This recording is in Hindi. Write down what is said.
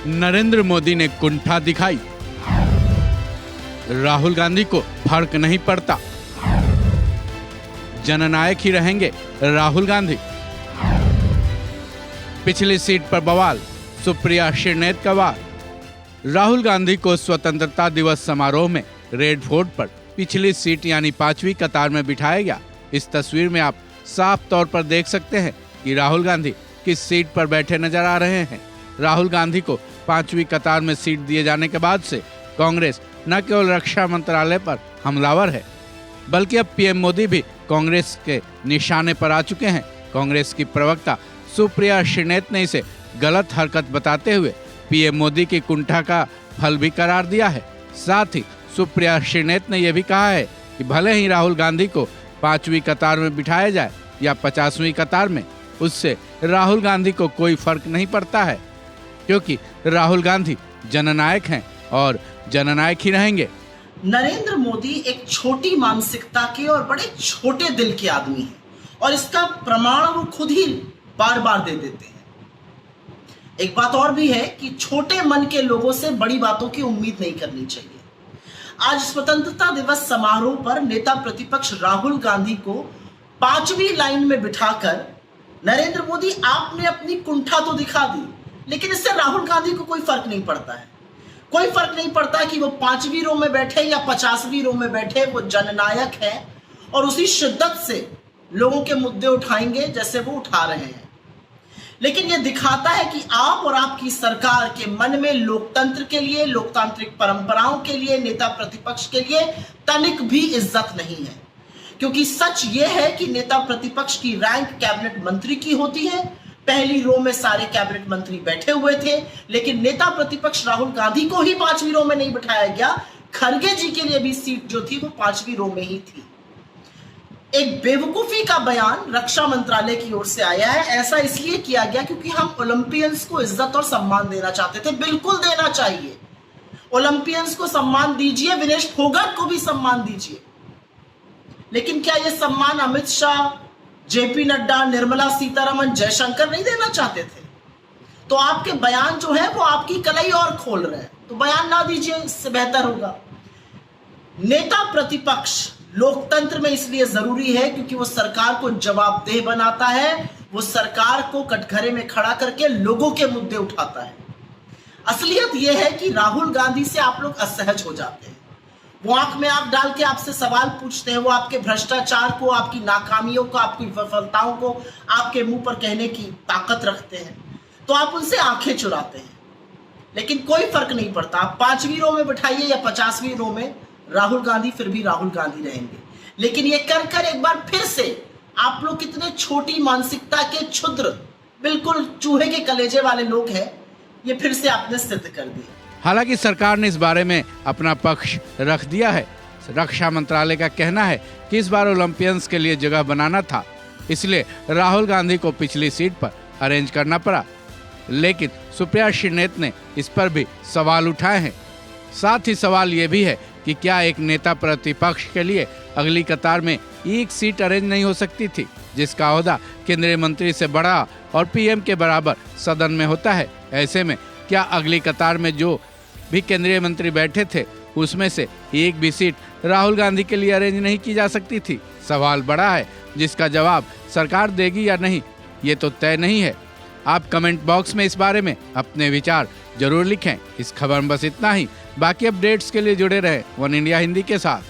नरेंद्र मोदी ने कुंठा दिखाई, राहुल गांधी को फर्क नहीं पड़ता, जननायक ही रहेंगे राहुल गांधी। पिछली सीट पर बवाल, सुप्रिया श्रीनेत का वार। राहुल गांधी को स्वतंत्रता दिवस समारोह में रेड फोर्ट पर पिछली सीट यानी 5वीं कतार में बिठाया गया। इस तस्वीर में आप साफ तौर पर देख सकते हैं कि राहुल गांधी किस सीट पर बैठे नजर आ रहे हैं। राहुल गांधी को 5वीं कतार में सीट दिए जाने के बाद से कांग्रेस न केवल रक्षा मंत्रालय पर हमलावर है, बल्कि अब पीएम मोदी भी कांग्रेस के निशाने पर आ चुके हैं। कांग्रेस की प्रवक्ता सुप्रिया श्रीनेत ने इसे गलत हरकत बताते हुए पीएम मोदी की कुंठा का फल भी करार दिया है। साथ ही सुप्रिया श्रीनेत ने यह भी कहा है कि भले ही राहुल गांधी को 5वीं कतार में बिठाया जाए या 50वीं कतार में, उससे राहुल गांधी को कोई फर्क नहीं पड़ता है, क्योंकि राहुल गांधी जननायक हैं और जननायक ही रहेंगे। नरेंद्र मोदी एक छोटी मानसिकता के और बड़े छोटे दिल के आदमी हैं और इसका प्रमाण वो खुद ही बार बार दे देते हैं। एक बात और भी है कि छोटे मन के लोगों से बड़ी बातों की उम्मीद नहीं करनी चाहिए। आज स्वतंत्रता दिवस समारोह पर नेता प्रतिपक्ष राहुल गांधी को 5वीं लाइन में बिठाकर नरेंद्र मोदी आपने अपनी कुंठा तो दिखा दी, लेकिन इससे राहुल गांधी को कोई फर्क नहीं पड़ता है। कोई फर्क नहीं पड़ता कि वो 5वीं रो में बैठे या 50वीं रो में बैठे, वो जननायक है और उसी शिद्दत से लोगों के मुद्दे उठाएंगे जैसे वो उठा रहे हैं। लेकिन ये दिखाता है कि आप और आपकी सरकार के मन में लोकतंत्र के लिए, लोकतांत्रिक परंपराओं के लिए, नेता प्रतिपक्ष के लिए तनिक भी इज्जत नहीं है। क्योंकि सच ये है कि नेता प्रतिपक्ष की रैंक कैबिनेट मंत्री की होती है। पहली रो में सारे कैबिनेट मंत्री बैठे हुए थे, लेकिन नेता प्रतिपक्ष राहुल गांधी को ही 5वीं रो में नहीं बिठाया गया। खड़गे जी के लिए भी सीट जो थी वो 5वीं रो में ही थी। एक बेवकूफी का बयान रक्षा मंत्रालय की ओर से आया है। ऐसा इसलिए किया गया क्योंकि हम ओलंपियंस को इज्जत और सम्मान देना चाहते थे। बिल्कुल देना चाहिए, ओलंपियंस को सम्मान दीजिए, विनेश फोगाट को भी सम्मान दीजिए, लेकिन क्या यह सम्मान अमित शाह, जेपी नड्डा, निर्मला सीतारमन, जयशंकर नहीं देना चाहते थे? तो आपके बयान जो है वो आपकी कलाई और खोल रहे हैं, तो बयान ना दीजिए, इससे बेहतर होगा। नेता प्रतिपक्ष लोकतंत्र में इसलिए जरूरी है क्योंकि वो सरकार को जवाबदेह बनाता है, वो सरकार को कटघरे में खड़ा करके लोगों के मुद्दे उठाता है। असलियत यह है कि राहुल गांधी से आप लोग असहज हो जाते हैं। वो आंख में आंख डाल के आपसे सवाल पूछते हैं, वो आपके भ्रष्टाचार को, आपकी नाकामियों को, आपकी विफलताओं को आपके मुंह पर कहने की ताकत रखते हैं, तो आप उनसे आंखें चुराते हैं। लेकिन कोई फर्क नहीं पड़ता, आप 5वीं रो में बिठाइए या 50वीं रो में, राहुल गांधी फिर भी राहुल गांधी रहेंगे। लेकिन ये कर एक बार फिर से आप लोग कितने छोटी मानसिकता के क्षुद्र, बिल्कुल चूहे के कलेजे वाले लोग हैं, ये फिर से आपने सिद्ध कर दिया। हालांकि सरकार ने इस बारे में अपना पक्ष रख दिया है। रक्षा मंत्रालय का कहना है कि इस बार ओलंपियंस के लिए जगह बनाना था, इसलिए राहुल गांधी को पिछली सीट पर अरेंज करना पड़ा। लेकिन सुप्रिया श्रीनेत ने इस पर भी सवाल उठाए हैं। साथ ही सवाल ये भी है कि क्या एक नेता प्रतिपक्ष के लिए अगली कतार में एक सीट अरेंज नहीं हो सकती थी, जिसका ओहदा केंद्रीय मंत्री से बड़ा और पीएम के बराबर सदन में होता है। ऐसे में क्या अगली कतार में जो भी केंद्रीय मंत्री बैठे थे उसमें से एक भी सीट राहुल गांधी के लिए अरेंज नहीं की जा सकती थी? सवाल बड़ा है, जिसका जवाब सरकार देगी या नहीं ये तो तय नहीं है। आप कमेंट बॉक्स में इस बारे में अपने विचार जरूर लिखें। इस खबर में बस इतना ही। बाकी अपडेट्स के लिए जुड़े रहें वन इंडिया हिंदी के साथ।